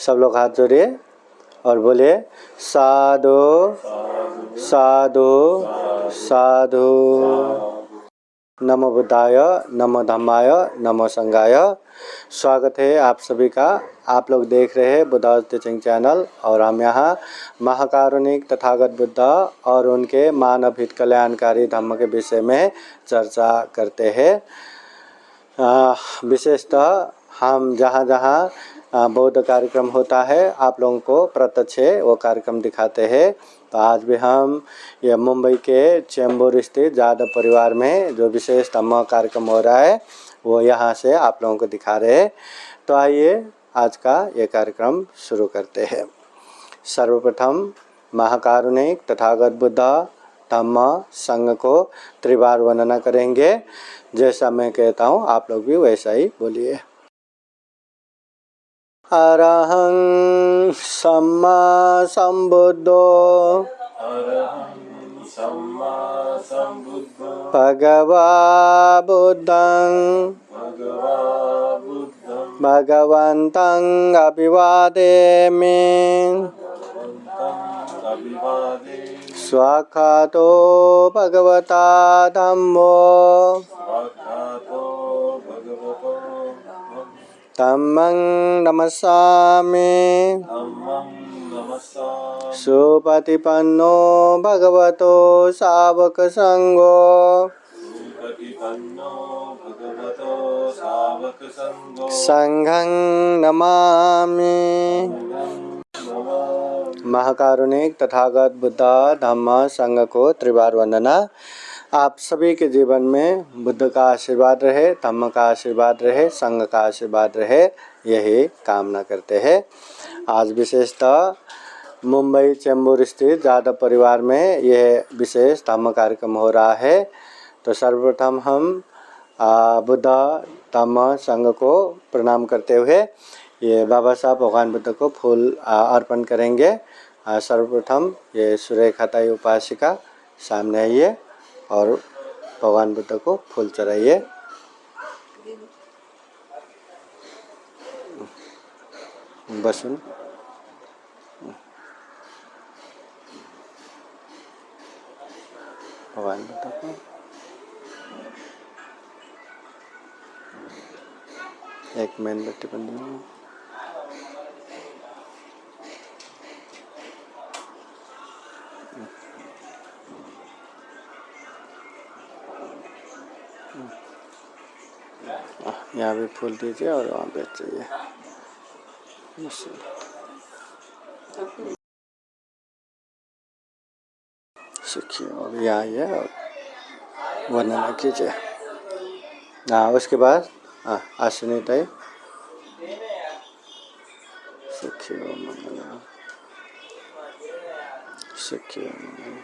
सब लोग हाथ जोड़िए और बोलिए साधु साधु साधु। नमो बुद्धाय, नमो धम्माय, नमो संघाय। स्वागत है आप सभी का। आप लोग देख रहे हैं बुद्धा टीचिंग चैनल और हम यहाँ महाकारुणिक तथागत बुद्ध और उनके मानव हित कल्याणकारी धम्म के विषय में चर्चा करते हैं। विशेषतः हम जहाँ जहाँ बौद्ध कार्यक्रम होता है आप लोगों को प्रत्यक्ष वो कार्यक्रम दिखाते हैं। तो आज भी हम ये मुंबई के चेंबूर स्थित जादव परिवार में जो विशेष धम्म कार्यक्रम हो रहा है वो यहाँ से आप लोगों को दिखा रहे हैं। तो आइए आज का ये कार्यक्रम शुरू करते हैं। सर्वप्रथम महाकारुणिक तथागत बुद्ध धम्म संघ को त्रिवार वंदना करेंगे। जैसा मैं कहता हूँ आप लोग भी वैसा ही बोलिए। अरहं सम्मा संबुद्धो भगवा बुद्धं भगवन्तं अभिवादेमि स्वाखातो भगवता धम्मो धम्मं नमस्सामि सुपतिपन्नो भगवतो सावक संघो संघं नमामि। महाकारुणिक तथागत बुद्ध धम्म संघ को त्रिवार वंदना। आप सभी के जीवन में बुद्ध का आशीर्वाद रहे, धम्म का आशीर्वाद रहे, संघ का आशीर्वाद रहे, यही कामना करते हैं। आज विशेषतः मुंबई चेंबूर स्थित जादव परिवार में यह विशेष धम्म कार्यक्रम हो रहा है। तो सर्वप्रथम हम बुद्ध धम्म संघ को प्रणाम करते हुए ये बाबा साहब भगवान बुद्ध को फूल अर्पण करेंगे। सर्वप्रथम ये सुरेखाताई उपासिका सामने आइए और भगवान बुद्ध को फूल चढ़ाइए। बसुन भगवान बुद्ध को एक मेणबत्ती बंद। यहाँ भी फूल दीजिए और वहाँ पे चाहिए। सीखिए और यहाँ आइए और वंदना कीजिए। उसके बाद आसनिताई सीखिए मंगला सीखिए मंगला।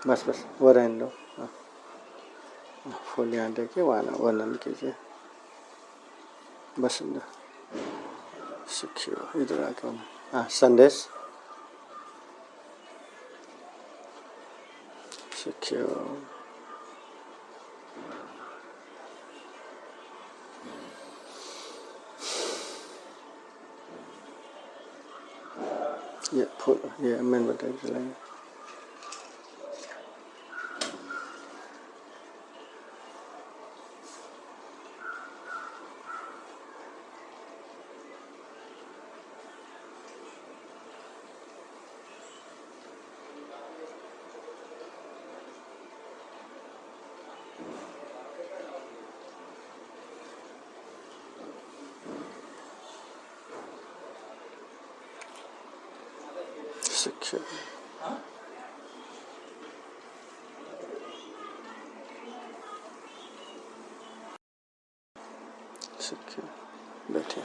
बस बस वो रहने दो। फूल यहाँ देखिए वहाँ वंदन कीजिए। बस सीखिए इधर आके संदेश सीखिए। ये फूल ये मैंने बताया चलाएंगे। शिक्षा बैठे।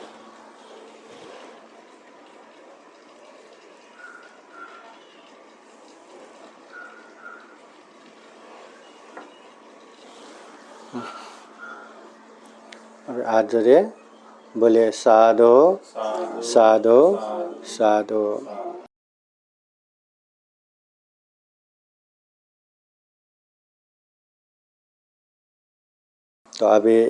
अभी हाथ जोड़िए, बोलिए साधु साधु साधु। तो अभी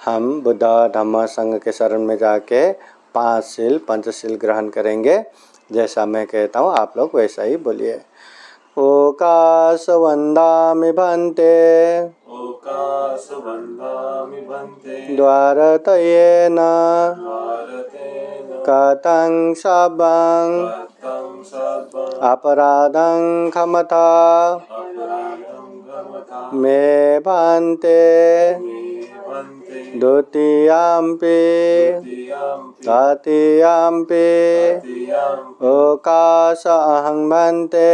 हम बुद्ध धम्म संघ के शरण में जाके 5 शील पंचशील ग्रहण करेंगे। जैसा मैं कहता हूँ आप लोग वैसा ही बोलिए। ओकाश वंदामि भन्ते द्वारतयेन कतं शबं अपराधं क्षमता मे भन्ते द्वितीयम्पि तृतीयम्पि ओकाश अहं भन्ते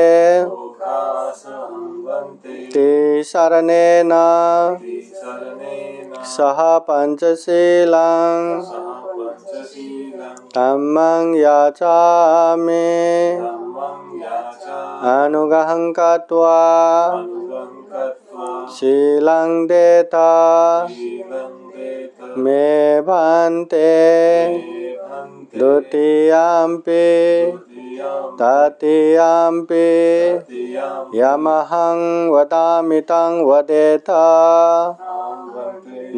त्रिशरणेन सह पंचशीलं धम्मं याचामि अनुगहं कृत्वा शीलं देता मे भन्ते द्वितीयम्पि तृतीयम्पि यमहं वदामि तं वदेत।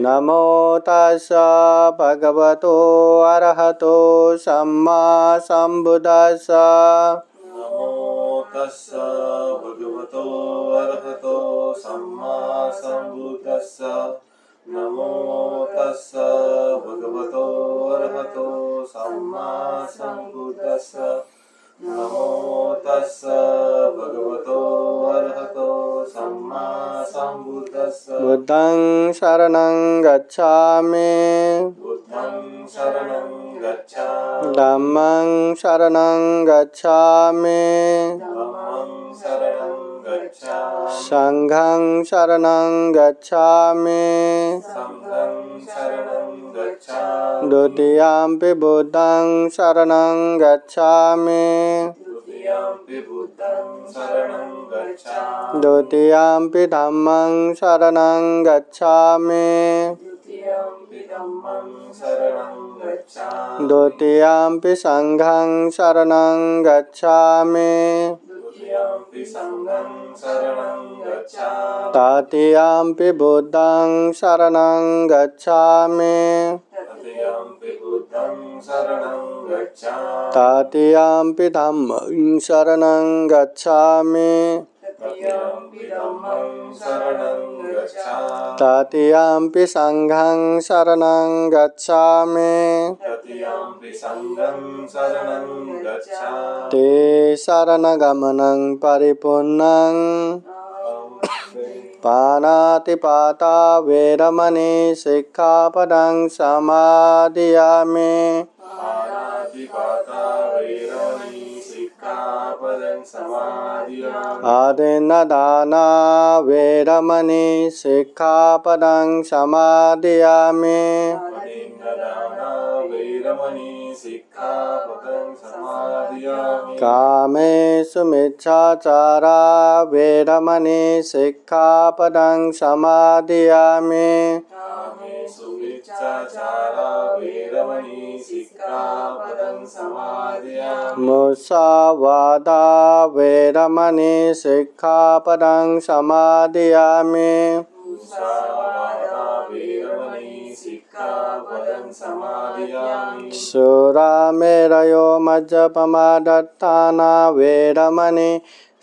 नमो तस्स भगवतो अरहतो सम्मा सम्बुद्दस्स। नमो तस्स भगवतो अरहतो सम्मा सम्बुद्दस्स। नमो तस्स भगवतो अरहतो सम्मा सम्बुद्दस्स। नमो तस्स भगवतो अरहतो सम्मा सम्बुद्दस्स। बुद्धं शरणं गच्छामि बुद्धं शरणं गच्छामि धम्मं शरणं गच्छामि धम्मं शरणं गच्छामि संघं शरणं गच्छामि संघं शरणं गच्छामि द्वितीयम्पि बुद्धं शरणं गच्छामि द्वितीयम्पि बुद्धं शरणं गच्छामि द्वितीयम्पि धम्मं शरणं गच्छामि द्वितीयम्पि धम्मं शरणं गच्छामि द्वितीयम्पि संघं शरणं गच्छामि द्वितीयम्पि संघं शरणं गच्छामि तृतीयम्पि बुद्धं शरणं गच्छामि तृतीयम्पि बुद्धं शरणं गच्छामि तृतीयम्पि धम्मं शरणं गच्छामि तृतीयम्पि धम्मं शरणं गच्छामि तृतीयम्पि संघं शरणं गच्छामि तृतीयम्पि संघं शरणं गच्छामि ते शरणगमनं परिपूर्णं पानातिपाता वेरमणि सिक्खापदं समादियामि पानातिपाता वेरमणि सिक्खापदं समादियामि आदिन्नदाना वेरमणि सिक्खापदं समादियामि आदिन्नदाना वेरमणि सिक्खापदं समादियामि कामेषु मिच्छाचारा वेरमणि सिक्खापदं समादियामि कामेषु मिच्छाचारा वेरमणि सिक्खापदं समादियामि मुसावादा वेरमणि सिक्खापदं समादियामि मुसावादा वेरमणि सिक्खापदं समादियामि सुरामेरयो मज्जपमादत्ताना वेरमणि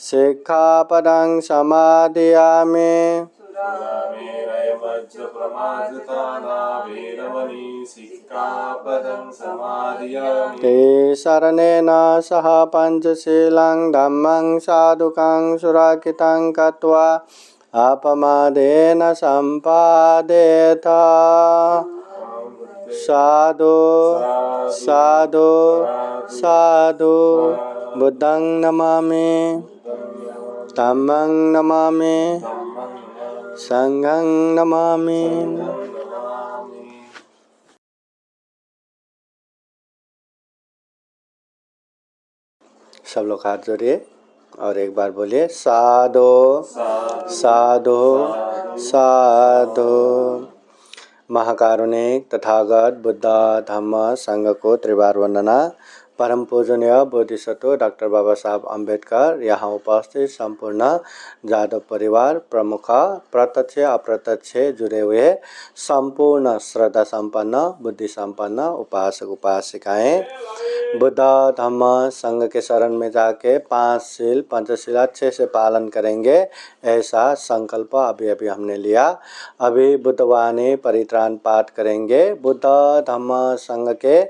सिक्खापदं समादियामि सुरामेरयो मज्जपमादत्ताना वेरमणि सिक्खापदं समादियामि ते शरणेन सह पंचशीलं धम्मं साधुकं सुरक्षितं कृत्वा अपमादेन सम्पादेत। साधु साधु साधु बुद्धं नमामि धम्मं नमामि संघं नमामि। सब लोग हाथ जोड़िए और एक बार बोलिए साधु साधु साधु। महाकारुणिक तथागत बुद्ध धम्म संघ को त्रिवार वंदना। परम पूजनीय बोधिसत्व डॉक्टर बाबा साहब अम्बेडकर, यहाँ उपस्थित संपूर्ण जादव परिवार प्रमुख, प्रत्यक्ष अप्रत्यक्ष जुड़े हुए संपूर्ण श्रद्धा संपन्न बुद्धि संपन्न उपासक उपासिकाएं, बुद्ध धम्म संघ के शरण में जाके 5 शील पंचशील अच्छे से पालन करेंगे, ऐसा संकल्प अभी अभी हमने लिया। अभी बुद्धवाणी परित्राण पाठ करेंगे। बुद्ध धम्म संघ के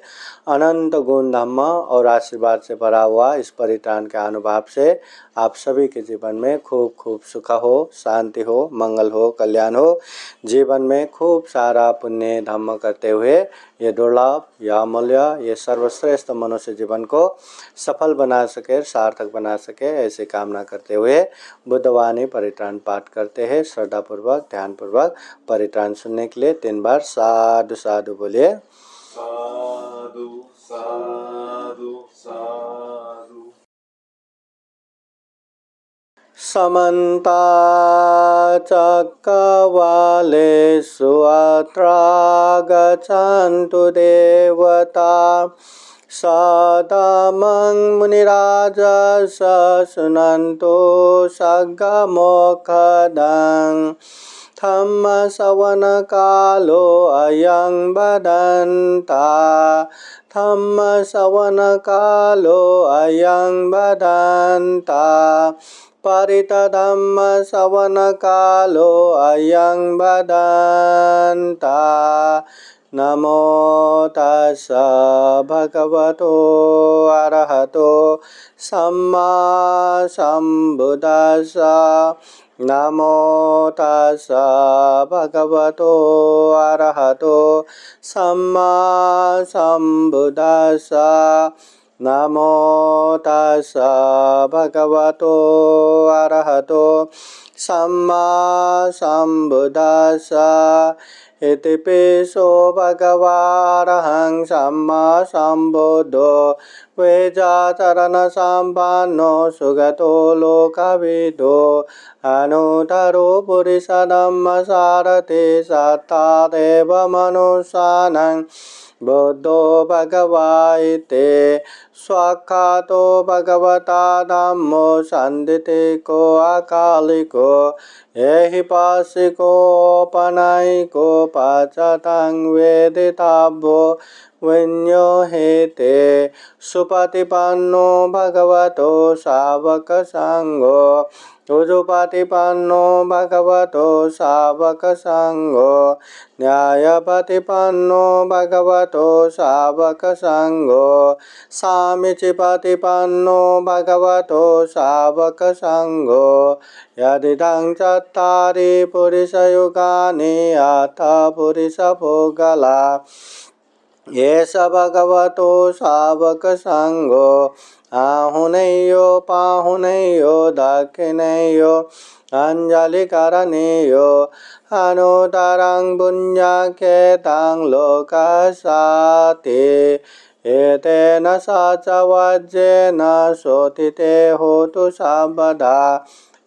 अनंत गुण धम्म और आशीर्वाद से भरा हुआ इस परित्राण के अनुभव से आप सभी के जीवन में खूब खूब सुख हो, शांति हो, मंगल हो, कल्याण हो। जीवन में खूब सारा पुण्य धम्म करते हुए ये दुर्लभ, यह अमूल्य, ये सर्वश्रेष्ठ मनुष्य जीवन को सफल बना सके, सार्थक बना सके, ऐसी कामना करते हुए बुद्धवाणी परित्राण पाठ करते हैं। श्रद्धापूर्वक ध्यानपूर्वक परित्राण सुनने के लिए 3 बार साधु साधु बोलिए। साधु साधु साधु। समन्ता चक्रवालेषु अत्र गच्छन्तु देवता सदामं मुनिराजस शृण्वन्तु सद्गमोक्षदं धम्म श्रवण कालो अयं बदन्ता धम्म श्रवण कालो अयं बदन्ता परित धम्म श्रवण कालो अयं बदन्ता। नमो तस्स भगवतो अरहतो सम्मा सम्बुद्दस्स। नमो तस्स भगवतो अरहतो सम्मा सम्बुद्दस्स। नमो तस्स भगवतो अरहतो सम्मा सम्बुद्दस्स। इति पिसो भगवारहं सम्मा सम्बुद्धो वेदाचरण संपन्नो सुगतो लोकविदो अनुतरो पुरुष धम्म सारथि सत्तादेव मनुष्याणां बुद्धो भगवाइते स्वाख्यातो भगवता धम्मो सन्दितिको अकालिको एहि पाशिकोपनयिको पचतं वेदितव्यो विन्यो हेते सुपतिपन्नो भगवतो सावक संघो उजुपतिपन्नो भगवतो सावक संघो न्यायपतिपन्नो भगवतो सावक संघो सामीचिपतिपन्नो भगवतो सावक संघो यदिदं चत्वारि पुरुषयुगानि अथ पुरुषभोगला एष भगवतो सावक संघो आहुनेयो पाहुनेयो दक्षिणेयो अंजलिकरणेयो अनुतरं पुण्यक्षेत्रं लोकसाते एतेन सचवज्रेन शोथिते होतु सर्वदा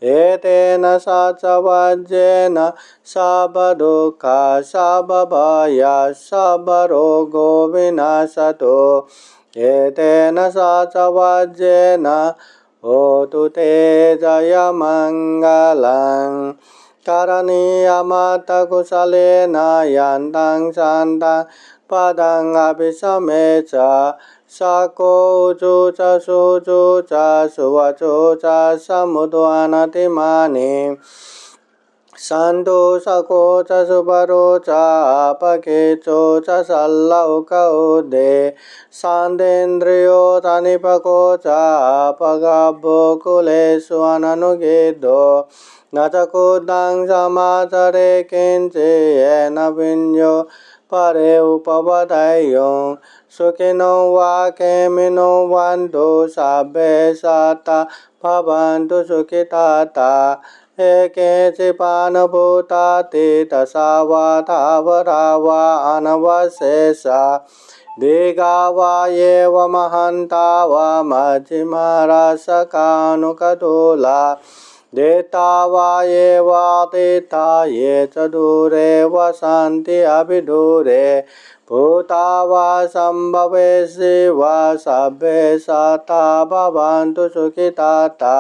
एतेन सचवज्रेन सर्वदुःख सर्वभय सर्वरोगो विनाशतो एतेन सचवज्रेन होतु ते जयमङ्गलं करणीयमथ कुशलेन यन्तं शान्तं पदं अभिसमे च सको ऊचु च शुचु च सुवचु च समुद्वनतिमानि सन्तोषको च सुवरो च अपकेचो च सल्लौकौदे शान्तेन्द्रियो च निपको च अपगभ्यो कुलेषु अननुगेदो न च कुद्धं समाचरे किञ्चियेन विन्यो परे उपवदयो सुखिनो वा केमिनो वन्तु सर्वे सता भवन्तु सुखिताता हे केचिपानभूता तीतसा वा धावरा वा अनवशेषा दीर्घा वा एव महन्ता वा मध्यमा रसकानुकतुला देता वा एवातीता ये च दूरे वसन्ति अभिदूरे भूता वा सम्भवेशि वा सभ्ये सता भवन्तु सुखिताता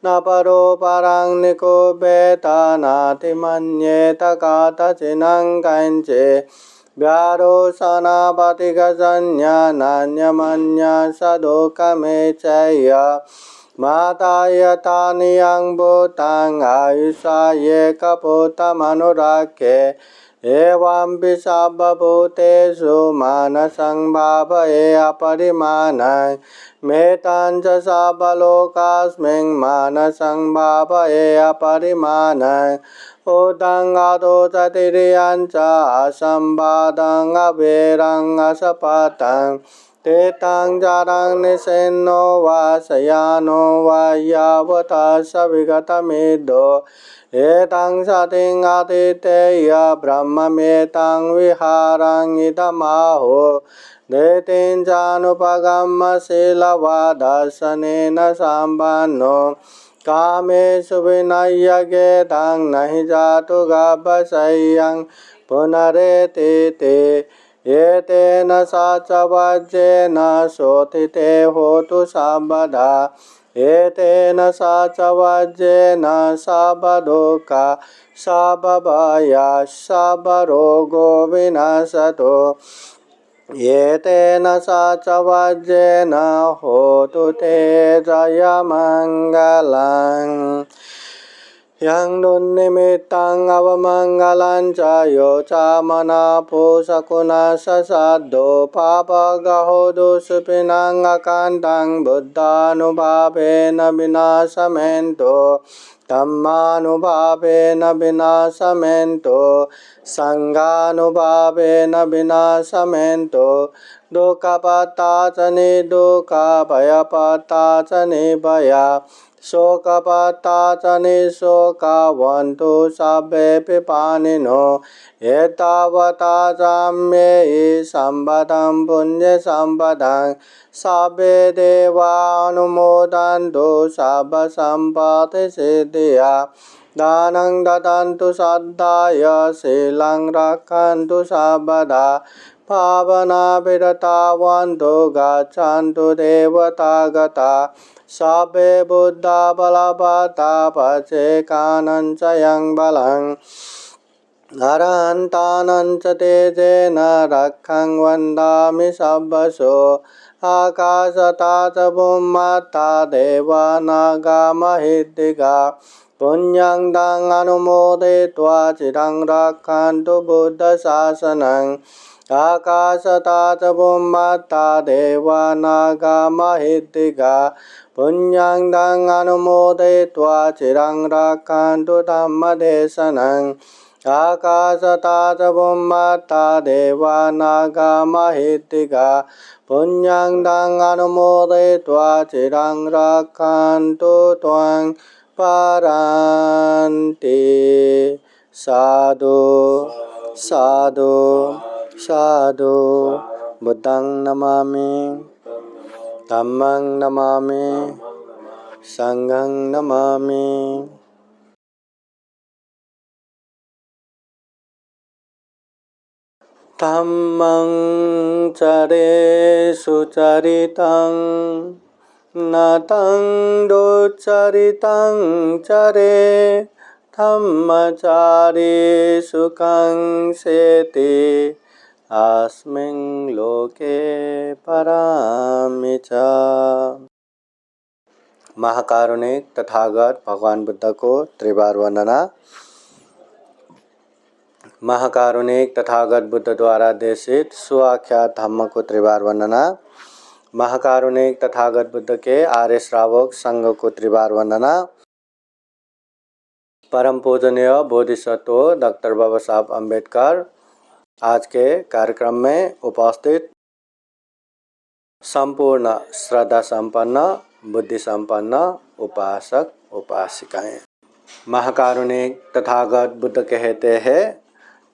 न परो परं निकुब्येत नाति मन्येत कथचिनं कञ्चे व्यारोसनापतिगजन्या नान्यमन्या सदुःखमे चय माता यथा नियं भूतं आयुषा ये कपूतमनुराख्ये एवं विसर्वभूतेषु मानसं भावये अपरिमाणं मेतं च सर्वलोकास्मिन् मानसं भावये अपरिमाणं उदं अधो च तिर्यं च असंवादं अवेरं असपतं तेतं जरं निषेन्नो वा शयानो वा यावता सविगतमिद्धो एतं सतिं अतिथेय ब्रह्ममेतं विहारं इदमाहो दैतिं चानुपगम्य शीलवादर्शनेन सम्पन्नो कामेषु विनय्यगेतं नहि जातु गभशय्यं पुनरेति एतेन सा च वज्रेण शोथिते होतु सर्वदा एतेन सा च वज्रेण सर्वदुःखा सर्वभया सर्वरोगो विनाशतो एतेन सा च वज्रेण होतु ते जयमङ्गलम् यं दुर्निमित्तं अवमङ्गलं च यो च मनापुशकुनः ससाद्धो पापगहो दुष्पिनं अकान्तं बुद्धानुभावेन विनाशमेन्तो धम्मानुभावेन विनाशमेन्तो संघानुभावेन विनाशमेन्तो दुःखपत्ता च निर्दुःखा भयपत्ता च निर्भया शोकपत्ता च निःशोकावन्तु सर्वेऽपि पाणिनो एतावता साम्ये सम्पदं पुण्यसम्पदं सर्वे देवानुमोदन्तु सर्वसम्पत्तिसिद्धिया दानं ददन्तु श्रद्धाय शीलं रक्षन्तु सर्वदा भावनाविरतावन्तु गच्छन्तु देवतागता सर्वे बुद्धा बलवता पचेकानं च यं बलं अरहन्तानं च तेजेन रक्षं वन्दामि सर्वशो आकाशता च भूम्मत्ता देवानागामहिद्दिगा पुण्यं दं अनुमोदयित्वा चिरं रक्षन्तु बुद्धशासनं आकाशता च भूम्मत्ता देवानागामहिद्दिगा पुण्यं दं अनुमोदयित्वा चिरं रक्षन्तु धम्मदेशनं आकाशता च भूम्मत्ता देवानागामहिद्दिगा पुण्यं दं अनुमोदयित्वा चिरं रक्षन्तु त्वं परान्ति साधु साधु साधु बुद्धं नमामि धम्मं नमामि संघं नमामि धम्मं चरे सुचरितं नतं दुच्चरितं चरे धम्मचारी सुखं सेति अस्मिन् लोके परामि च। महाकारुणिक तथागत भगवान बुद्ध को त्रिबार वंदना। महाकारुणिक तथागत बुद्ध द्वारा देशित सुआख्यात धम्म को त्रिबार वंदना। महाकारुणिक तथागत बुद्ध के आर्य श्रावक संघ को त्रिबार वंदना। परम पूजनीय बोधिसत्व डॉक्टर बाबा साहब अम्बेडकर आज के कार्यक्रम में उपस्थित संपूर्ण श्रद्धा संपन्न बुद्धि संपन्न उपासक उपासिकाएं। महाकारुणिक तथागत बुद्ध कहते हैं,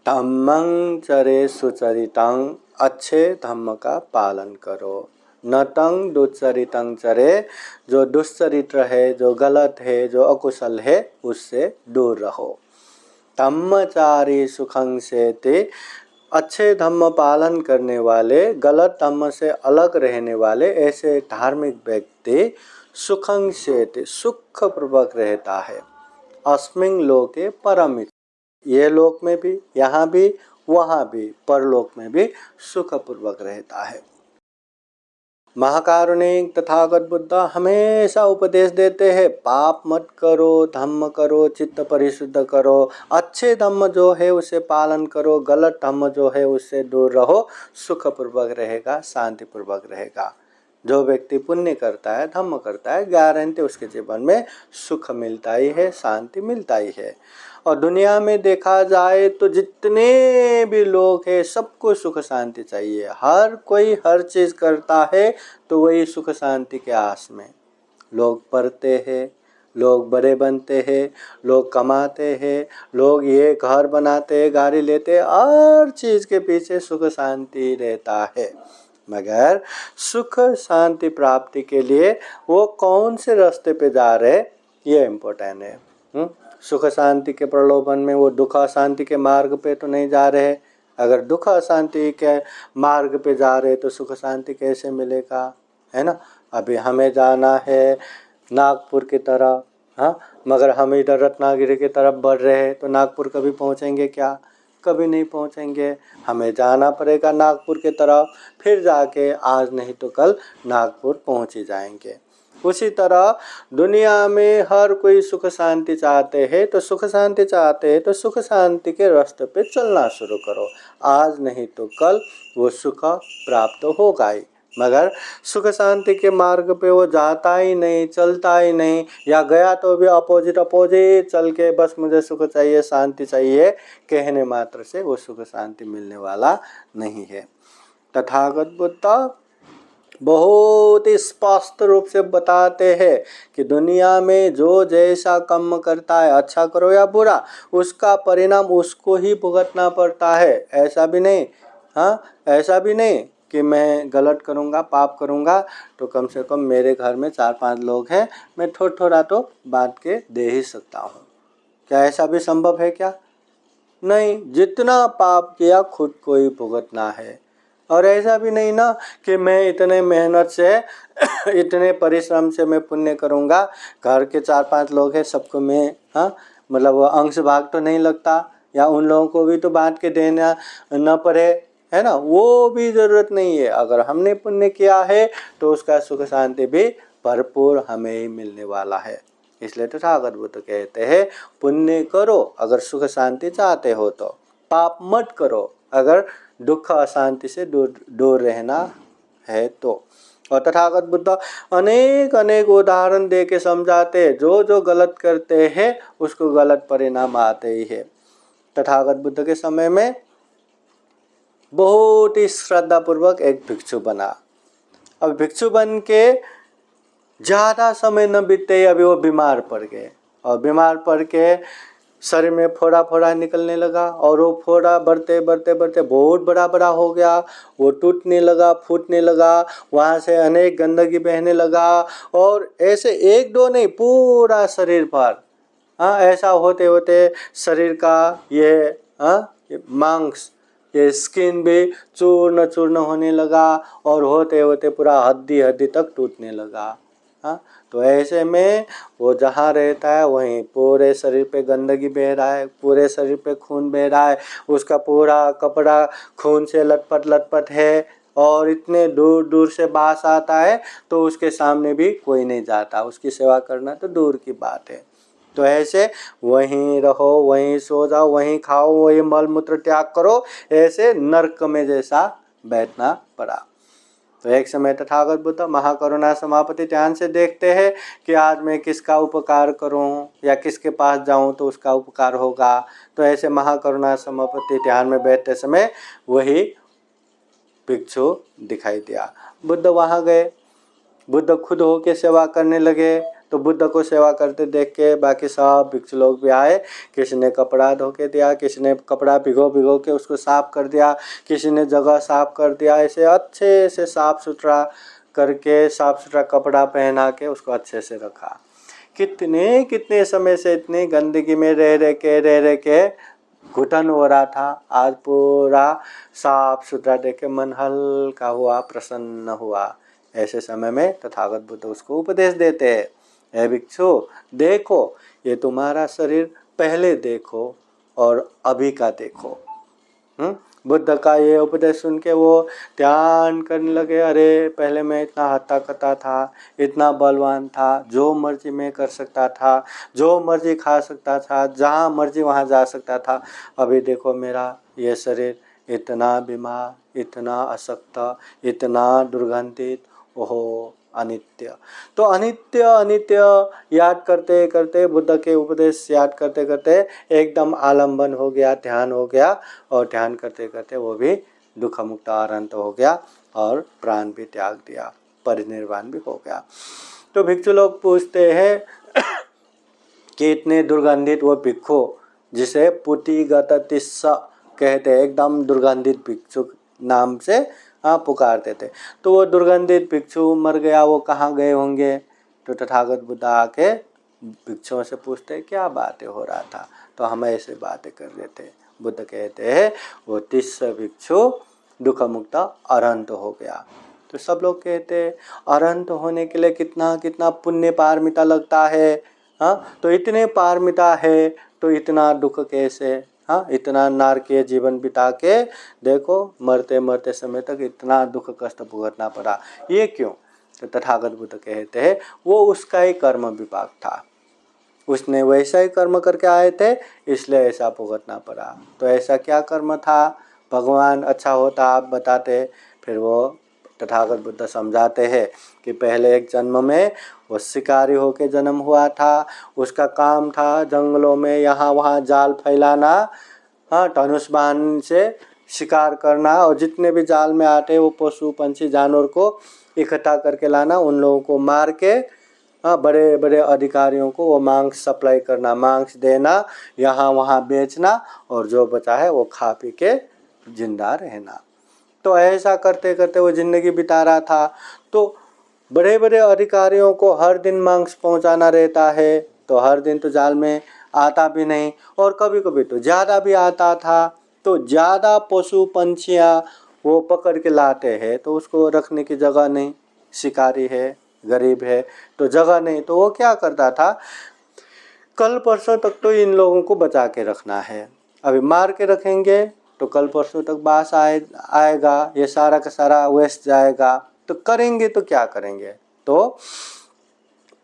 धम्मं चरे सुचरितं, अच्छे धम्म का पालन करो। न तंग दुश्चरितं चरे, जो दुश्चरित्र है, जो गलत है, जो अकुशल है, उससे दूर रहो। धम्मचारी सुखं सेते, अच्छे धम्म पालन करने वाले, गलत धम्म से अलग रहने वाले ऐसे धार्मिक व्यक्ति सुखं सेते, सुख पूर्वक रहता है। अस्मिन् लोके परमित, ये लोक में भी, यहाँ भी, वहाँ भी, परलोक में भी सुख पूर्वक रहता है। महाकारुणिक तथागत बुद्ध हमेशा उपदेश देते हैं, पाप मत करो, धम्म करो, चित्त परिशुद्ध करो, अच्छे धम्म जो है उसे पालन करो, गलत धम्म जो है उससे दूर रहो, सुख पूर्वक रहेगा, शांति पूर्वक रहेगा। जो व्यक्ति पुण्य करता है, धम्म करता है, गारंटी उसके जीवन में सुख मिलता ही है, शांति मिलता ही है। और दुनिया में देखा जाए तो जितने भी लोग हैं सबको सुख शांति चाहिए। हर कोई हर चीज़ करता है तो वही सुख शांति के आस में। लोग पढ़ते हैं, लोग बड़े बनते हैं, लोग कमाते हैं, लोग ये घर बनाते हैं, गाड़ी लेते हैं, हर चीज़ के पीछे सुख शांति रहता है। मगर सुख शांति प्राप्ति के लिए वो कौन से रास्ते पे जा रहे, ये इम्पोर्टेंट है। सुख शांति के प्रलोभन में वो दुख शांति के मार्ग पे तो नहीं जा रहे। अगर दुख शांति के मार्ग पे जा रहे तो सुख शांति कैसे मिलेगा, है ना। अभी हमें जाना है नागपुर की तरफ, हाँ, मगर हम इधर रत्नागिरी की तरफ बढ़ रहे हैं तो नागपुर कभी पहुँचेंगे क्या, कभी नहीं पहुँचेंगे। हमें जाना पड़ेगा नागपुर की तरफ, फिर जाके आज नहीं तो कल नागपुर पहुँच ही जाएंगे। उसी तरह दुनिया में हर कोई सुख शांति चाहते हैं, तो सुख शांति चाहते हैं तो सुख शांति के रास्ते पे चलना शुरू करो। आज नहीं तो कल वो सुख प्राप्त होगा ही। मगर सुख शांति के मार्ग पे वो जाता ही नहीं, चलता ही नहीं, या गया तो भी अपोजिट चल के बस मुझे सुख चाहिए, शांति चाहिए कहने मात्र से वो सुख शांति मिलने वाला नहीं है। तथागत बुद्ध बहुत ही स्पष्ट रूप से बताते हैं कि दुनिया में जो जैसा कर्म करता है, अच्छा करो या बुरा, उसका परिणाम उसको ही भुगतना पड़ता है। ऐसा भी नहीं, हाँ, ऐसा भी नहीं कि मैं गलत करूँगा, पाप करूँगा तो कम से कम मेरे घर में 4-5 लोग हैं, मैं थोड़ा थोड़ा तो बांट के दे ही सकता हूँ। क्या ऐसा भी संभव है क्या? नहीं, जितना पाप किया खुद को ही भुगतना है। और ऐसा भी नहीं ना कि मैं इतने मेहनत से इतने परिश्रम से मैं पुण्य करूँगा, घर के 4-5 लोग हैं, सबको मैं, हाँ, मतलब वो अंश भाग तो नहीं लगता, या उन लोगों को भी तो बांट के देना न पड़े, है ना, वो भी ज़रूरत नहीं है। अगर हमने पुण्य किया है तो उसका सुख शांति भी भरपूर हमें ही मिलने वाला है। इसलिए तो तथागत बुद्ध कहते हैं, पुण्य करो अगर सुख शांति चाहते हो तो, पाप मत करो अगर दुख अशांति से दूर रहना है तो। और तथागत बुद्ध अनेक अनेक उदाहरण दे के समझाते हैं, जो जो गलत करते हैं उसको गलत परिणाम आते ही है। तथागत बुद्ध के समय में बहुत ही श्रद्धा पूर्वक एक भिक्षु बना। अब भिक्षु बन के ज़्यादा समय न बीते अभी वो बीमार पड़ गए, और बीमार पड़ के शरीर में फोड़ा फोड़ा निकलने लगा, और वो फोड़ा बढ़ते बढ़ते बढ़ते बहुत बड़ा बड़ा हो गया, वो टूटने लगा, फूटने लगा, वहाँ से अनेक गंदगी बहने लगा, और ऐसे एक दो नहीं पूरा शरीर पर, हाँ, ऐसा होते होते शरीर का ये मांस, ये स्किन भी चूर्ण चूर्ण होने लगा, और होते होते पूरा हड्डी हड्डी तक टूटने लगा। हाँ, तो ऐसे में वो जहाँ रहता है वहीं पूरे शरीर पे गंदगी बह रहा है, पूरे शरीर पे खून बह रहा है, उसका पूरा कपड़ा खून से लटपट लटपट है, और इतने दूर दूर से बास आता है तो उसके सामने भी कोई नहीं जाता, उसकी सेवा करना तो दूर की बात है। तो ऐसे वहीं रहो, वहीं सो जाओ, वहीं खाओ, वहीं मल मूत्र त्याग करो, ऐसे नरक में जैसा बैठना पड़ा। तो एक समय तथागत बुद्ध महाकरुणा समापति ध्यान से देखते हैं कि आज मैं किसका उपकार करूं या किसके पास जाऊं तो उसका उपकार होगा। तो ऐसे महाकरुणा समापति ध्यान में बैठते समय वही भिक्षु दिखाई दिया। बुद्ध वहाँ गए, बुद्ध खुद होके सेवा करने लगे तो बुद्ध को सेवा करते देख के बाकी सब भिक्षु लोग भी आए। किसी ने कपड़ा धो के दिया, किसी ने कपड़ा भिगो के उसको साफ कर दिया, किसी ने जगह साफ कर दिया। ऐसे अच्छे से साफ सुथरा करके, साफ सुथरा कपड़ा पहना के उसको अच्छे से रखा। कितने कितने समय से इतनी गंदगी में रह के घुटन हो रहा था। आज पूरा साफ सुथरा देख के मन हल्का हुआ, प्रसन्न हुआ। ऐसे समय में तथागत बुद्ध उसको उपदेश देते हैं, हे भिक्षु देखो, ये तुम्हारा शरीर पहले देखो और अभी का देखो। बुद्ध का ये उपदेश सुन के वो ध्यान करने लगे। अरे पहले मैं इतना हत्ता कता था, इतना बलवान था, जो मर्जी मैं कर सकता था, जो मर्जी खा सकता था, जहाँ मर्जी वहाँ जा सकता था। अभी देखो मेरा ये शरीर इतना बीमार, इतना अशक्त, इतना दुर्गंधित, ओहो अनित्य। तो अनित्य अनित्य याद करते करते, बुद्ध के उपदेश याद करते करते एकदम आलम्बन हो गया, ध्यान हो गया। और ध्यान करते करते वो भी दुख मुक्त अनंत हो गया और प्राण भी त्याग दिया, परिनिर्वाण भी हो गया। तो भिक्षु लोग पूछते हैं कि इतने दुर्गंधित वो भिक्षु जिसे पुटिगत तिस्स कहते हैं, एकदम दुर्गंधित भिक्षु नाम से पुकारते थे। तो वो दुर्गंधित भिक्षु मर गया, वो कहाँ गए होंगे? तो तथागत बुद्ध आके भिक्षुओं से पूछते क्या बातें हो रहा था? तो हम ऐसे बातें कर रहे थे। बुद्ध कहते हैं वो तिस्स भिक्षु दुख मुक्त अरहंत हो गया। तो सब लोग कहते हैं अरहंत होने के लिए कितना कितना पुण्य पारमिता लगता है। तो इतने पारमिता है तो इतना दुख कैसे? इतना नारकीय जीवन बिता के देखो मरते मरते समय तक इतना दुख कष्ट भुगतना पड़ा, ये क्यों? तो तथागत बुद्ध कहते हैं वो उसका ही कर्म विपाक था, उसने वैसा ही कर्म करके आए थे इसलिए ऐसा भुगतना पड़ा। तो ऐसा क्या कर्म था? भगवान अच्छा होता आप बताते। फिर वो तथागत बुद्ध समझाते हैं कि पहले एक जन्म में वो शिकारी होके जन्म हुआ था। उसका काम था जंगलों में यहाँ वहाँ जाल फैलाना, धनुष बाण से शिकार करना, और जितने भी जाल में आते वो पशु पंछी जानवर को इकट्ठा करके लाना, उन लोगों को मार के बड़े बड़े अधिकारियों को वो मांस सप्लाई करना, मांस देना, यहाँ वहाँ बेचना, और जो बचा है वो खा पी के जिंदा रहना। तो ऐसा करते करते वो जिंदगी बिता रहा था। तो बड़े बड़े अधिकारियों को हर दिन मांस पहुंचाना रहता है, तो हर दिन तो जाल में आता भी नहीं, और कभी कभी तो ज़्यादा भी आता था। तो ज़्यादा पशु पंछियाँ वो पकड़ के लाते हैं तो उसको रखने की जगह नहीं, शिकारी है, गरीब है, तो जगह नहीं, तो वो क्या करता था, कल परसों तक तो इन लोगों को बचा के रखना है, अभी मार के रखेंगे तो कल परसों तक बास आएगा, ये सारा का सारा वेस्ट जाएगा, तो करेंगे तो क्या करेंगे? तो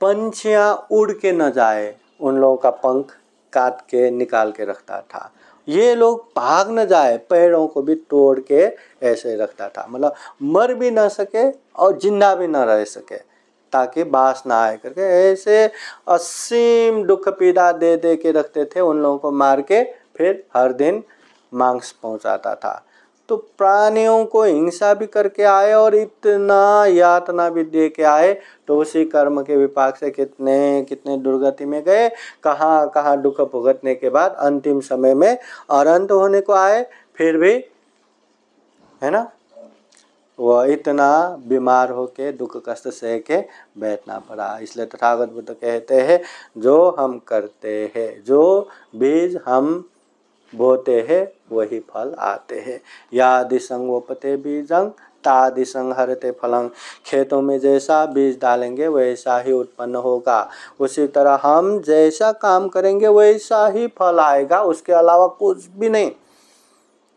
पंछियाँ उड़ के न जाए उन लोगों का पंख काट के निकाल के रखता था, ये लोग भाग न जाए पैरों को भी तोड़ के ऐसे रखता था, मतलब मर भी न सके और जिंदा भी न रह सके, ताकि बास ना आए करके ऐसे असीम दुख पीड़ा दे दे के रखते थे उन लोगों को मार के, फिर हर दिन मांस पहुंचाता था। तो प्राणियों को हिंसा भी करके आए और इतना यातना भी दे के आए, तो उसी कर्म के विपाक से कितने कितने दुर्गति में गए, कहाँ कहाँ दुख भुगतने के बाद अंतिम समय में अनंत होने को आए, फिर भी है ना वह इतना बीमार होके दुख कष्ट सह के बैठना पड़ा। इसलिए तथागत बुद्ध कहते हैं जो हम करते हैं, जो बीज हम बोते हैं वही फल आते हैं। या दिसंगोपते बीजं ता दिसंग हरते फलं, खेतों में जैसा बीज डालेंगे वैसा ही उत्पन्न होगा, उसी तरह हम जैसा काम करेंगे वैसा ही फल आएगा, उसके अलावा कुछ भी नहीं।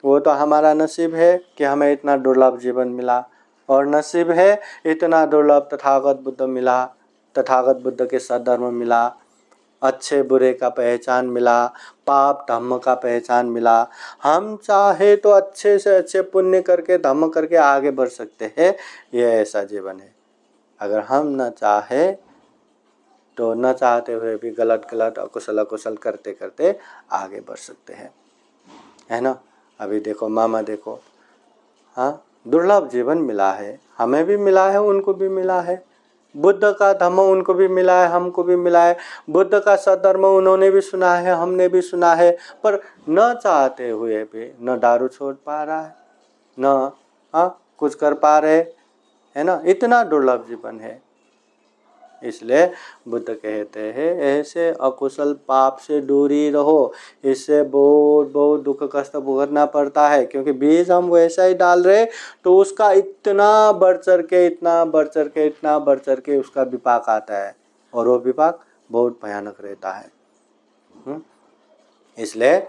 वो तो हमारा नसीब है कि हमें इतना दुर्लभ जीवन मिला, और नसीब है इतना दुर्लभ तथागत बुद्ध मिला, तथागत बुद्ध के सद्धर्म मिला, अच्छे बुरे का पहचान मिला, पाप धम्म का पहचान मिला। हम चाहे तो अच्छे से अच्छे पुण्य करके धम्म करके आगे बढ़ सकते हैं, ये ऐसा जीवन है। अगर हम न चाहे तो न चाहते हुए भी गलत गलत अकुशल अकुशल करते करते आगे बढ़ सकते हैं, है ना। अभी देखो मामा देखो, दुर्लभ जीवन मिला है, हमें भी मिला है उनको भी मिला है, बुद्ध का धम्म उनको भी मिला है, हमको भी मिला है। बुद्ध का सद्धर्म उन्होंने भी सुना है, हमने भी सुना है, पर न चाहते हुए भी न दारू छोड़ पा रहा है, न कुछ कर पा रहे, है ना। इतना दुर्लभ जीवन है। इसलिए बुद्ध कहते हैं ऐसे अकुशल पाप से दूरी रहो। इससे बहुत बहुत दुख कष्ट भुगतना पड़ता है, क्योंकि बीज हम वैसा ही डाल रहे तो उसका इतना बढ़ चढ़ के, इतना बढ़ चढ़ के, इतना बढ़ चढ़ के उसका विपाक आता है, और वो विपाक बहुत भयानक रहता है। इसलिए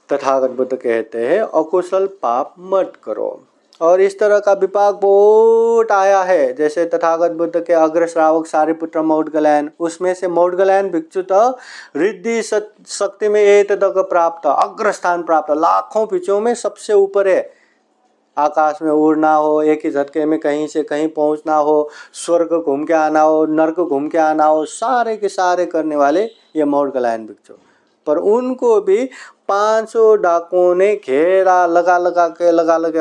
तथागत बुद्ध कहते हैं अकुशल पाप मत करो। और इस तरह का विपाक बहुत आया है। जैसे तथागत बुद्ध के अग्र श्रावक सारिपुत्र मौदगलयन, उसमें से मौदगलयन भिक्षु तो रिद्धि शक्ति में एतदक प्राप्त, अग्र स्थान प्राप्त, लाखों भिक्षुओं में सबसे ऊपर है। आकाश में उड़ना हो, एक ही झटके में कहीं से कहीं पहुंचना हो, स्वर्ग घूम के आना हो, नर्क घूम के आना हो, सारे के सारे करने वाले ये मौदगलयन भिक्षु। पर उनको भी 500 डाकुओं ने घेरा लगा लगा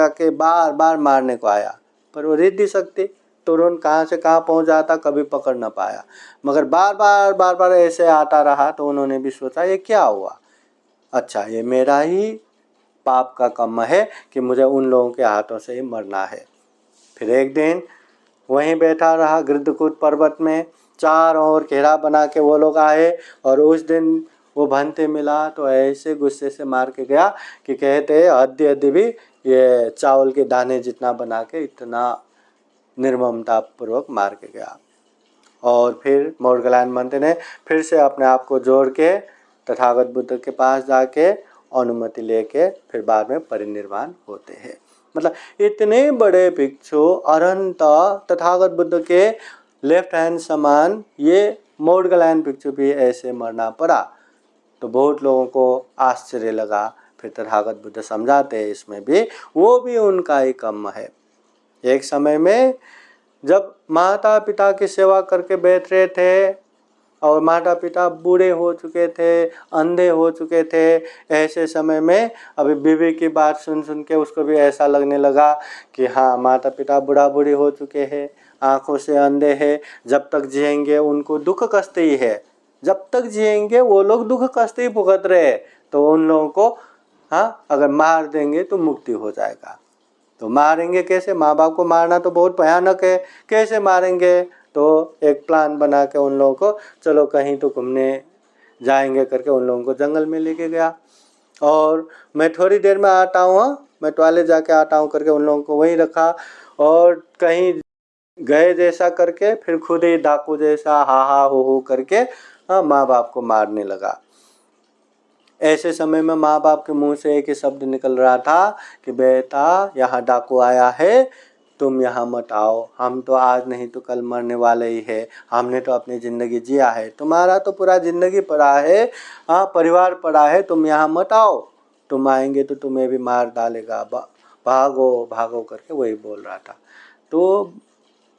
के बार बार मारने को आया, पर वो रिद्धि शक्ति तुरंत कहाँ से कहाँ पहुँच जाता, कभी पकड़ न पाया। मगर बार बार ऐसे आता रहा तो उन्होंने भी सोचा ये क्या हुआ, अच्छा ये मेरा ही पाप का कर्म है कि मुझे उन लोगों के हाथों से ही मरना है। फिर एक दिन वहीं बैठा रहा गृद्धकूट पर्वत में, चारों ओर घेरा बना के वो लोग आए, और उस दिन वो भंते मिला तो ऐसे गुस्से से मार के गया कि कहते हद्दी भी ये चावल के दाने जितना बना के इतना निर्ममता पूर्वक मार के गया। और फिर मौदगलयन भंते ने फिर से अपने आप को जोड़ के तथागत बुद्ध के पास जाके अनुमति लेके फिर बाद में परिनिर्वाण होते हैं। मतलब इतने बड़े भिक्षु अनंत तथागत बुद्ध के लेफ्ट हैंड समान ये मौदगलयन भिक्षु भी ऐसे मरना पड़ा, तो बहुत लोगों को आश्चर्य लगा। फिर तथागत बुद्ध समझाते हैं इसमें भी वो भी उनका ही कर्म है। एक समय में जब माता पिता की सेवा करके बैठ रहे थे और माता पिता बूढ़े हो चुके थे, अंधे हो चुके थे, ऐसे समय में अभी बीवी की बात सुन सुन के उसको भी ऐसा लगने लगा कि हाँ माता पिता बूढ़ा बूढ़ी हो चुके हैं, आंखों से अंधे हैं, जब तक जिएंगे उनको दुख कष्ट ही है, जब तक जिएंगे वो लोग दुख कष्ट ही भुगत रहे, तो उन लोगों को अगर मार देंगे तो मुक्ति हो जाएगा। तो मारेंगे कैसे, माँ बाप को मारना तो बहुत भयानक है, कैसे मारेंगे, तो एक प्लान बना के उन लोगों को चलो कहीं तो घूमने जाएंगे करके उन लोगों को जंगल में लेके गया। और मैं थोड़ी देर में आता हूँ, मैं टॉयलेट जाके आता हूँ करके उन लोगों को वहीं रखा, और कहीं गए जैसा करके फिर खुद ही डाकू जैसा हा हा हो करके माँ बाप को मारने लगा। ऐसे समय में माँ बाप के मुंह से एक ही शब्द निकल रहा था कि बेटा यहाँ डाकू आया है, तुम यहाँ मत आओ, हम तो आज नहीं तो कल मरने वाले ही है, हमने तो अपनी ज़िंदगी जिया है, तुम्हारा तो पूरा ज़िंदगी पड़ा है, परिवार पड़ा है, तुम यहाँ मत आओ, तुम आएंगे तो तुम्हें भी मार डालेगा, भागो भागो करके वही बोल रहा था। तो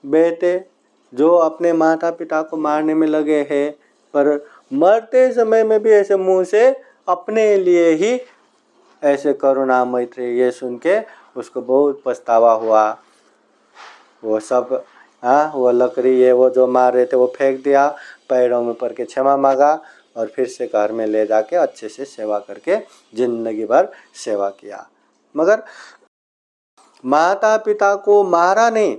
बेटे जो अपने माता पिता को मारने में लगे हैं, पर मरते समय में भी ऐसे मुंह से अपने लिए ही ऐसे करुणा मैत्री, ये सुन के उसको बहुत पछतावा हुआ। वो सब वो लकड़ी ये वो जो मार रहे थे वो फेंक दिया, पैरों में पड़ के क्षमा मांगा, और फिर से घर में ले जाके अच्छे से सेवा करके जिंदगी भर सेवा किया। मगर माता पिता को मारा नहीं,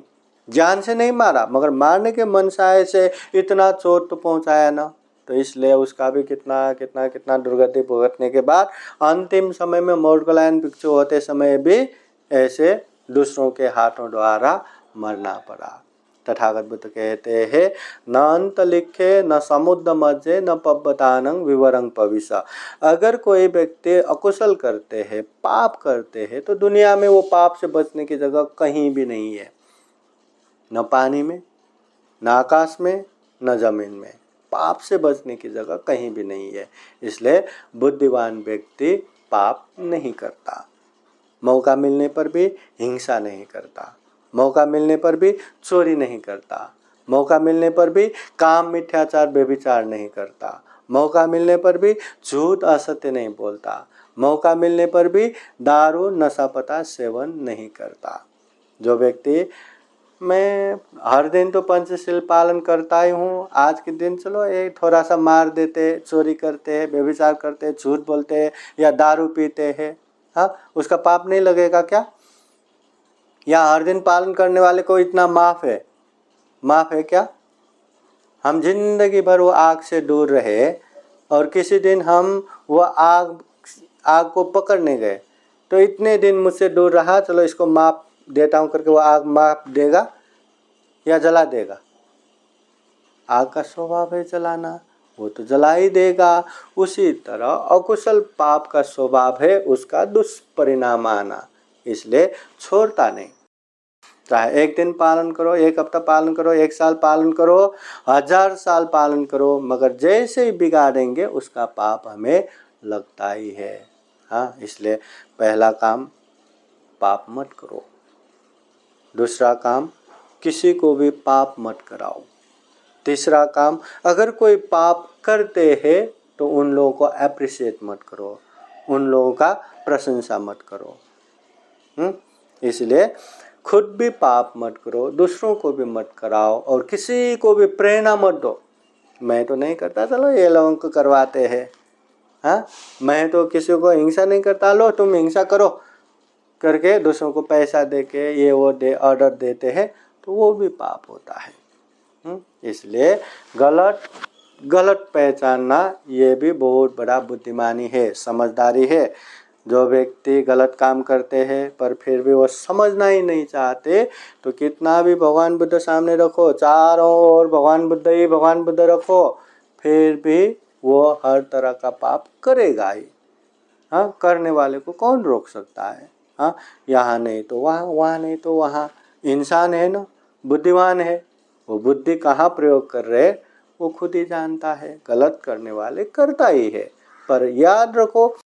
जान से नहीं मारा, मगर मारने के मनसाए से इतना चोट तो पहुंचाया ना, तो इसलिए उसका भी कितना कितना कितना दुर्गति भुगतने के बाद अंतिम समय में मौदगलयन भिक्षु होते समय भी ऐसे दूसरों के हाथों द्वारा मरना पड़ा। तथागत बुद्ध कहते हैं न अंत लिखे न समुद्र मज्जे न पब्बतानंग विवरंग पविसा। अगर कोई व्यक्ति अकुशल करते हैं, पाप करते हैं, तो दुनिया में वो पाप से बचने की जगह कहीं भी नहीं है, न पानी में, न आकाश में, न जमीन में, पाप से बचने की जगह कहीं भी नहीं है। इसलिए बुद्धिमान व्यक्ति पाप नहीं करता, मौका मिलने पर भी हिंसा नहीं करता, मौका मिलने पर भी चोरी नहीं करता, मौका मिलने पर भी काम मिथ्याचार व्यभिचार नहीं करता, मौका मिलने पर भी झूठ असत्य नहीं बोलता, मौका मिलने पर भी दारू नशा पता सेवन नहीं करता। जो व्यक्ति मैं हर दिन तो पंचशील पालन करता ही हूँ, आज के दिन चलो ये थोड़ा सा मार देते, चोरी करते, व्यभिचार करते, झूठ बोलते या दारू पीते हैं, हाँ, उसका पाप नहीं लगेगा क्या? या हर दिन पालन करने वाले को इतना माफ है क्या? हम जिंदगी भर वो आग से दूर रहे और किसी दिन हम वो आग को पकड़ने गए तो इतने दिन मुझसे दूर रहा, चलो इसको माफ देता हूँ करके वो आग माफ देगा या जला देगा? आग का स्वभाव है जलाना, वो तो जला ही देगा। उसी तरह अकुशल पाप का स्वभाव है उसका दुष्परिणाम आना, इसलिए छोड़ता नहीं। चाहे एक दिन पालन करो, एक हफ्ता पालन करो, एक साल पालन करो, 1000 साल पालन करो, मगर जैसे ही बिगाड़ेंगे उसका पाप हमें लगता ही है। हाँ, इसलिए पहला काम पाप मत करो, दूसरा काम किसी को भी पाप मत कराओ, तीसरा काम अगर कोई पाप करते हैं तो उन लोगों को अप्रिशिएट मत करो, उन लोगों का प्रशंसा मत करो। इसलिए खुद भी पाप मत करो, दूसरों को भी मत कराओ और किसी को भी प्रेरणा मत दो, मैं तो नहीं करता, चलो ये लोगों को करवाते हैं। हाँ, मैं तो किसी को हिंसा नहीं करता, लो तुम हिंसा करो करके दूसरों को पैसा दे के ये वो दे ऑर्डर देते हैं तो वो भी पाप होता है। इसलिए गलत पहचानना ये भी बहुत बड़ा बुद्धिमानी है, समझदारी है। जो व्यक्ति गलत काम करते हैं पर फिर भी वो समझना ही नहीं चाहते तो कितना भी भगवान बुद्ध सामने रखो, चारों ओर भगवान बुद्ध रखो, फिर भी वो हर तरह का पाप करेगा ही। हाँ, करने वाले को कौन रोक सकता है? हाँ, यहाँ नहीं तो वहाँ, वहाँ नहीं तो वहाँ, इंसान है ना, बुद्धिमान है, वो बुद्धि कहाँ प्रयोग कर रहे वो खुद ही जानता है। गलत करने वाले करता ही है, पर याद रखो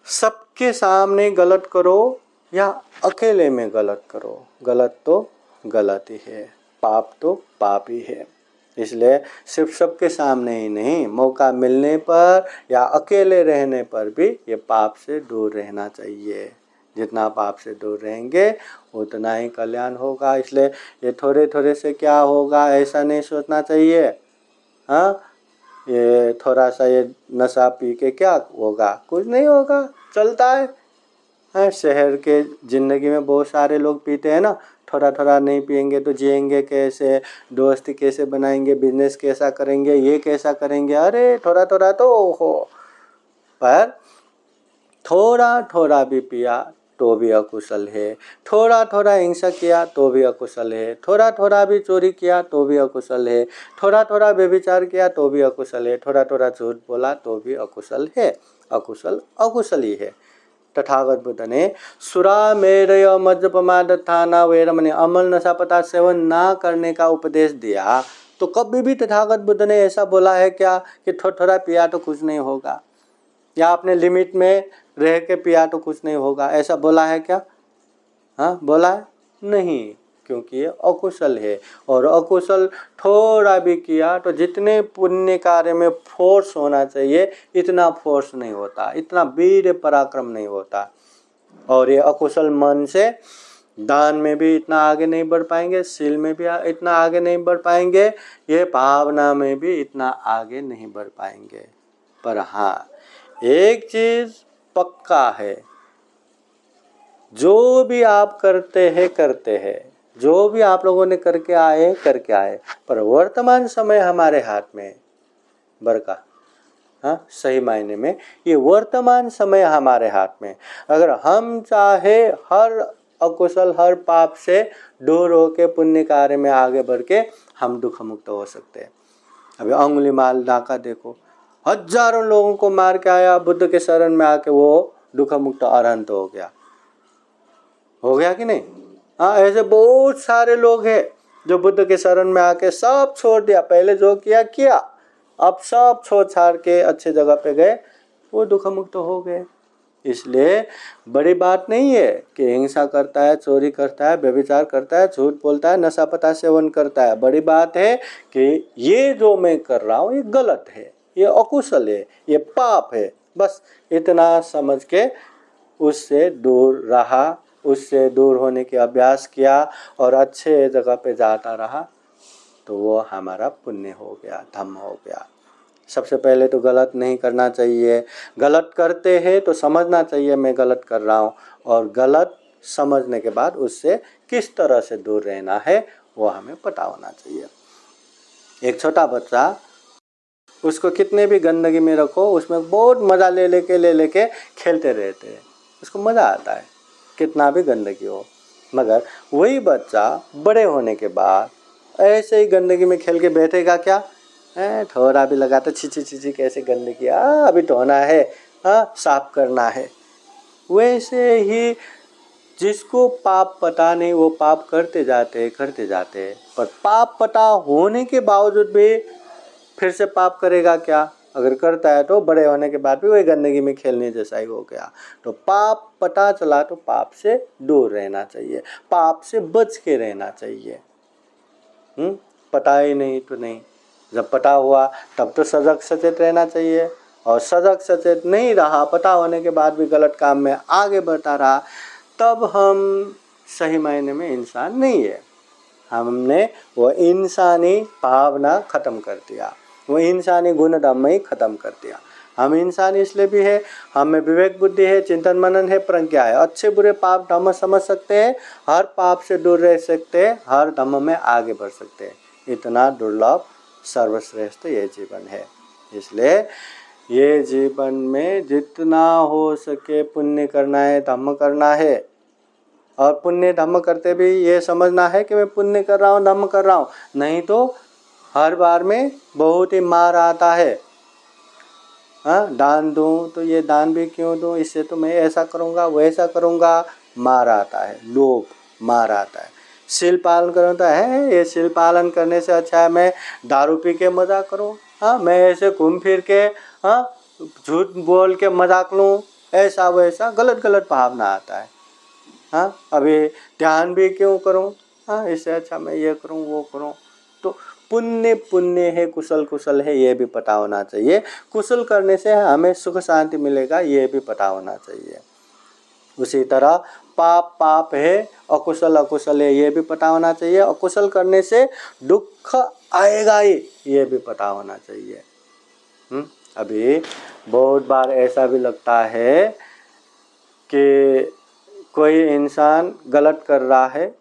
सबके सामने गलत करो या अकेले में गलत करो, गलत तो गलत ही है, पाप तो पाप ही है। इसलिए सिर्फ सबके सामने ही नहीं, मौका मिलने पर या अकेले रहने पर भी ये पाप से दूर रहना चाहिए। जितना पाप से दूर रहेंगे उतना ही कल्याण होगा। इसलिए ये थोड़े थोड़े से क्या होगा ऐसा नहीं सोचना चाहिए। हाँ, ये थोड़ा सा ये नशा पी के क्या होगा, कुछ नहीं होगा, चलता है। शहर के ज़िंदगी में बहुत सारे लोग पीते हैं ना, थोड़ा थोड़ा नहीं पिएंगे तो जिएंगे कैसे, दोस्ती कैसे बनाएंगे, बिजनेस कैसा करेंगे, ये कैसा करेंगे, अरे थोड़ा थोड़ा तो हो, पर थोड़ा थोड़ा भी पिया तो भी अकुशल है, थोड़ा थोड़ा हिंसा किया तो भी अकुशल है, थोड़ा थोड़ा भी चोरी किया तो भी अकुशल है, थोड़ा थोड़ा व्यभिचार किया तो भी अकुशल है, थोड़ा थोड़ा झूठ बोला तो भी अकुशल है। अकुशल अकुशल ही है। तथागत बुद्ध ने सुरा मेरय मद्यपमादत्थाना वैरमणि अमल नशा पदार्थ सेवन ना करने का उपदेश दिया तो कभी भी तथागत बुद्ध ने ऐसा बोला है क्या कि थोड़ा थोड़ा पिया तो कुछ नहीं होगा, या अपने लिमिट में रह के पिया तो कुछ नहीं होगा, ऐसा बोला है क्या? हाँ, बोला है नहीं, क्योंकि ये अकुशल है। और अकुशल थोड़ा भी किया तो जितने पुण्य कार्य में फोर्स होना चाहिए इतना फोर्स नहीं होता, इतना वीर पराक्रम नहीं होता। और ये अकुशल मन से दान में भी इतना आगे नहीं बढ़ पाएंगे, शील में भी इतना आगे नहीं बढ़ पाएंगे, ये भावना में भी इतना आगे नहीं बढ़ पाएंगे। पर हाँ, एक चीज पक्का है, जो भी आप करते हैं, जो भी आप लोगों ने करके आए, पर वर्तमान समय हमारे हाथ में बरका। हाँ, सही मायने में ये वर्तमान समय हमारे हाथ में। अगर हम चाहे हर अकुशल हर पाप से दूर होके पुण्य कार्य में आगे बढ़ के हम दुख मुक्त हो सकते हैं। अभी अंगुलीमाल डाका देखो, हजारों लोगों को मार के आया, बुद्ध के शरण में आके वो दुख मुक्त अरहंत हो गया कि नहीं? हाँ, ऐसे बहुत सारे लोग हैं जो बुद्ध के शरण में आके सब छोड़ दिया, पहले जो किया, अब सब छोड़ छाड़ के अच्छे जगह पे गए, वो दुख मुक्त हो गए। इसलिए बड़ी बात नहीं है कि हिंसा करता है, चोरी करता है, व्यभिचार करता है, झूठ बोलता है, नशा पता सेवन करता है। बड़ी बात है कि ये जो मैं कर रहा हूँ ये गलत है, ये अकुशल है, ये पाप है, बस इतना समझ के उससे दूर रहा उससे दूर होने की अभ्यास किया और अच्छे जगह पे जाता रहा तो वो हमारा पुण्य हो गया, धम्म हो गया। सबसे पहले तो गलत नहीं करना चाहिए। गलत करते हैं तो समझना चाहिए मैं गलत कर रहा हूँ, और गलत समझने के बाद उससे किस तरह से दूर रहना है वो हमें पता होना चाहिए। एक छोटा बच्चा, उसको कितने भी गंदगी में रखो उसमें बहुत मज़ा ले लेके खेलते रहते हैं, उसको मज़ा आता है कितना भी गंदगी हो। मगर वही बच्चा बड़े होने के बाद ऐसे ही गंदगी में खेल के बैठेगा क्या? थोड़ा भी लगाता छी छी छी छी कैसे गंदगी, अभी धोना है, साफ करना है। वैसे ही जिसको पाप पता नहीं वो पाप करते जाते पर पाप पता होने के बावजूद भी फिर से पाप करेगा क्या? अगर करता है तो बड़े होने के बाद भी वही गंदगी में खेलने जैसा ही हो गया। तो पाप पता चला तो पाप से दूर रहना चाहिए, पाप से बच के रहना चाहिए। पता ही नहीं तो नहीं, जब पता हुआ तब तो सजग सचेत रहना चाहिए, और सजग सचेत नहीं रहा, पता होने के बाद भी गलत काम में आगे बढ़ता रहा, तब हम सही मायने में इंसान नहीं है। हमने वो इंसानी भावना ख़त्म कर दिया, वो इंसानी गुण धर्म ही ख़त्म कर दिया। हम इंसान इसलिए भी है, हमें विवेक बुद्धि है, चिंतन मनन है, प्रज्ञा है, अच्छे बुरे पाप धर्म समझ सकते हैं, हर पाप से दूर रह सकते हैं, हर धर्म में आगे बढ़ सकते हैं। इतना दुर्लभ सर्वश्रेष्ठ ये जीवन है। इसलिए ये जीवन में जितना हो सके पुण्य करना है, धर्म करना है, और पुण्य धर्म करते भी ये समझना है कि मैं पुण्य कर रहा हूँ, धर्म कर रहा हूँ, नहीं तो हर बार में बहुत ही मार आता है। दान दूँ तो ये दान भी क्यों दूँ, इससे तो मैं ऐसा करूँगा वैसा करूँगा, मार आता है, लोभ मार आता है। शील पालन करूँ तो है, ये शील पालन करने से अच्छा है मैं दारू पी के मजा करूँ, मैं ऐसे घूम फिर के झूठ बोल के मजाक लूँ, ऐसा वैसा गलत गलत भावना आता है। अभी ध्यान भी क्यों करूँ, इससे अच्छा मैं ये करूँ वो करूँ। तो पुण्य पुण्य है, कुशल कुशल है, ये भी पता होना चाहिए। कुशल करने से हमें सुख शांति मिलेगा, ये भी पता होना चाहिए। उसी तरह पाप पाप है, अकुशल अकुशल है, ये भी पता होना चाहिए। अकुशल करने से दुख आएगा ही, ये भी पता होना चाहिए। अभी बहुत बार ऐसा भी लगता है कि कोई इंसान गलत कर रहा है,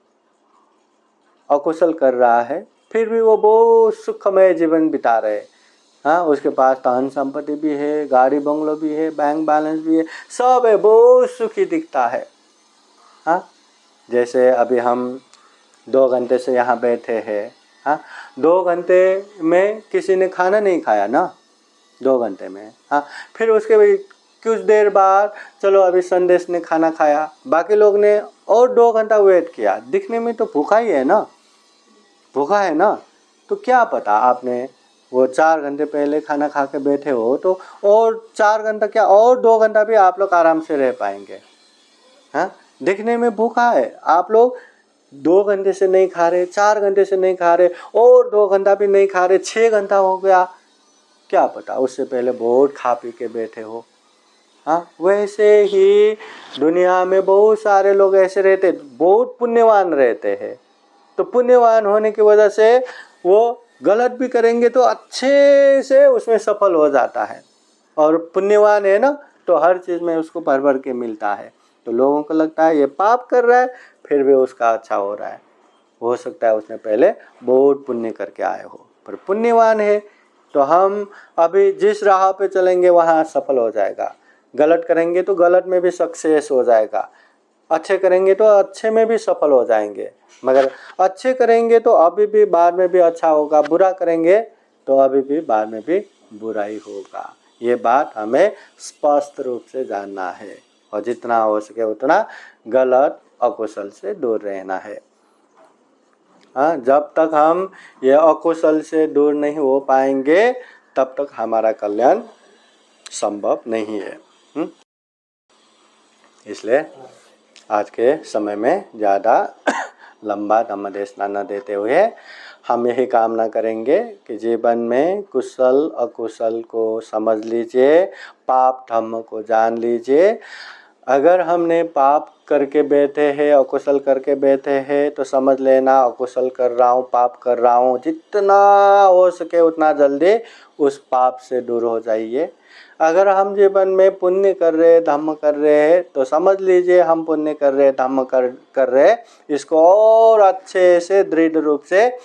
अकुशल कर रहा है, फिर भी वो बहुत सुखमय जीवन बिता रहे। उसके पास धन संपत्ति भी है, गाड़ी बंगलो भी है, बैंक बैलेंस भी है, सब है, बहुत सुखी दिखता है। जैसे अभी हम 2 घंटे से यहाँ बैठे हैं, 2 घंटे में किसी ने खाना नहीं खाया ना, 2 घंटे में, फिर उसके भी कुछ देर बाद चलो अभी संदेश ने खाना खाया, बाकी लोग ने और 2 घंटा वेट किया, दिखने में तो भूखा ही है ना, भूखा है ना। तो क्या पता आपने वो 4 घंटे पहले खाना खा के बैठे हो तो और 4 घंटा क्या, और 2 घंटा भी आप लोग आराम से रह पाएंगे। दिखने में भूखा है, आप लोग 2 घंटे से नहीं खा रहे, 4 घंटे से नहीं खा रहे, और 2 घंटा भी नहीं खा रहे, 6 घंटा हो गया, क्या पता उससे पहले बहुत खा पी के बैठे हो। वैसे ही दुनिया में बहुत सारे लोग ऐसे रहते, बहुत पुण्यवान रहते हैं। तो पुण्यवान होने की वजह से वो गलत भी करेंगे तो अच्छे से उसमें सफल हो जाता है, और पुण्यवान है ना तो हर चीज़ में उसको भर भर के मिलता है। तो लोगों को लगता है ये पाप कर रहा है फिर भी उसका अच्छा हो रहा है, हो सकता है उसने पहले बहुत पुण्य करके आए हो, पर पुण्यवान है। तो हम अभी जिस राह पे चलेंगे वहाँ सफल हो जाएगा, गलत करेंगे तो गलत में भी सक्सेस हो जाएगा, अच्छे करेंगे तो अच्छे में भी सफल हो जाएंगे। मगर अच्छे करेंगे तो अभी भी बाद में भी अच्छा होगा, बुरा करेंगे तो अभी भी बाद में भी बुरा ही होगा। ये बात हमें स्पष्ट रूप से जानना है, और जितना हो सके उतना गलत अकुशल से दूर रहना है। जब तक हम ये अकुशल से दूर नहीं हो पाएंगे तब तक हमारा कल्याण संभव नहीं है। इसलिए आज के समय में ज़्यादा लंबा धम्मदेश न देते हुए हम यही कामना करेंगे कि जीवन में कुशल अकुशल को समझ लीजिए, पाप धर्म को जान लीजिए, अगर हमने पाप करके बैठे हैं, अकुशल करके बैठे हैं, तो समझ लेना अकुशल कर रहा हूँ, पाप कर रहा हूँ। जितना हो सके उतना जल्दी उस पाप से दूर हो जाइए। अगर हम जीवन में पुण्य कर रहे, धर्म कर रहे हैं, तो समझ लीजिए हम पुण्य कर रहे, धर्म कर रहे, इसको और अच्छे से दृढ़ रूप से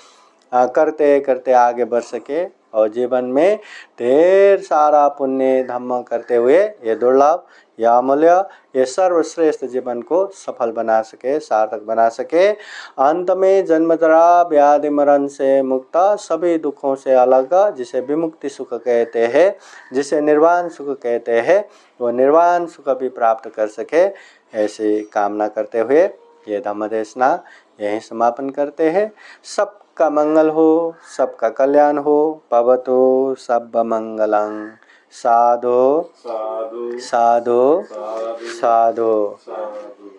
करते करते आगे बढ़ सके और जीवन में ढेर सारा पुण्य धर्म करते हुए ये दुर्लभ, यह अमूल्य, ये सर्वश्रेष्ठ जीवन को सफल बना सके, सार्थक बना सके। अंत में जन्म जरा व्याधि मरण से मुक्त, सभी दुखों से अलग, जिसे विमुक्ति सुख कहते हैं, जिसे निर्वाण सुख कहते हैं, वो निर्वाण सुख भी प्राप्त कर सके, ऐसी कामना करते हुए ये धम्म देशना यहीं समापन करते हैं। सबका मंगल हो, सबका कल्याण हो। भवतु सब मंगलं। साधु साधु साधु साधु।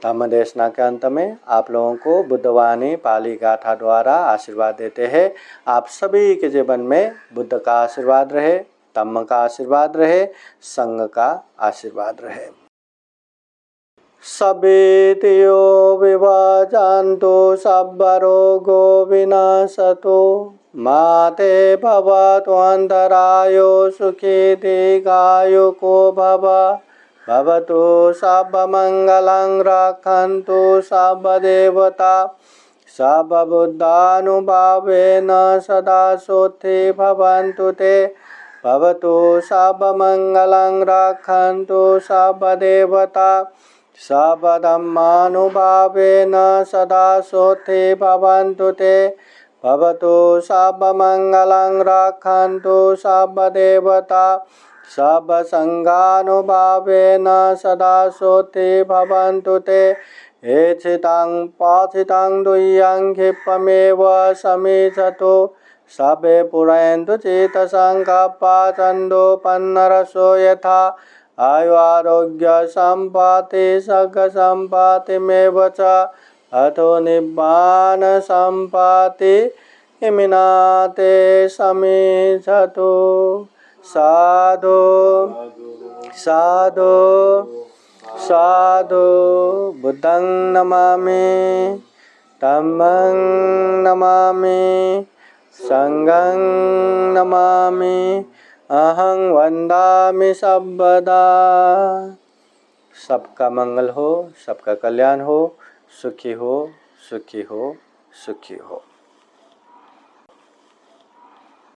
धम्म देशना के अंत में आप लोगों को बुद्धवाणी पाली गाथा द्वारा आशीर्वाद देते हैं। आप सभी के जीवन में बुद्ध का आशीर्वाद रहे, धम्म का आशीर्वाद रहे, संघ का आशीर्वाद रहे। सवेतियो विभाजान्तो सब्बरोगो विनाशतो माते भवतु अन्तरायो सुखी दीर्घायुको भव। भवतु सर्वमङ्गलं रक्षन्तु सर्वदेवता सर्वबुद्धानुभावेन सदा सोत्थि भवन्तु ते। भवतु सर्वमङ्गलं रक्षन्तु सर्वदेवता सर्वधर्मानुभावेन सदा सोत्थि भवन्तु ते। भवतु सर्वमङ्गलं रक्षन्तु सर्वदेवता सर्वसङ्घानुभावेन सदा सोत्थि भवन्तु ते। एचितं पाचितं दुह्यं क्षिप्रमेव समीचतु सबे पुरन्तु चित्तसङ्कल्पा छन्दोपन्नरसो यथा। आयु आरोग्य सम्पत्ति सग सम्पत्तिमेव च अतो निब्बान सम्पत्ति इमिनाते समीचतु। साधु साधु साधु। बुद्धं नमामि, धम्मं नमामि, संघं नमामि, अहं वन्दामि सर्वदा। सबका मंगल हो, सबका कल्याण हो, सुखी हो, सुखी हो, सुखी हो।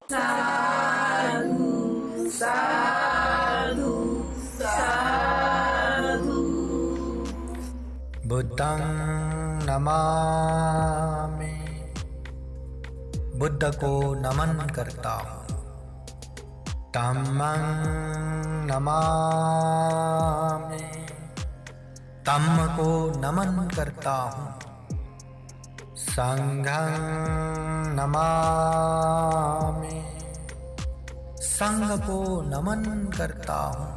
साधु साधु साधु। बुद्धं नमामि, बुद्ध को नमन करता हूँ। धम्मं नमामि, धम्म को नमन करता हूँ। संघं नमामि, संघ को नमन करता हूँ।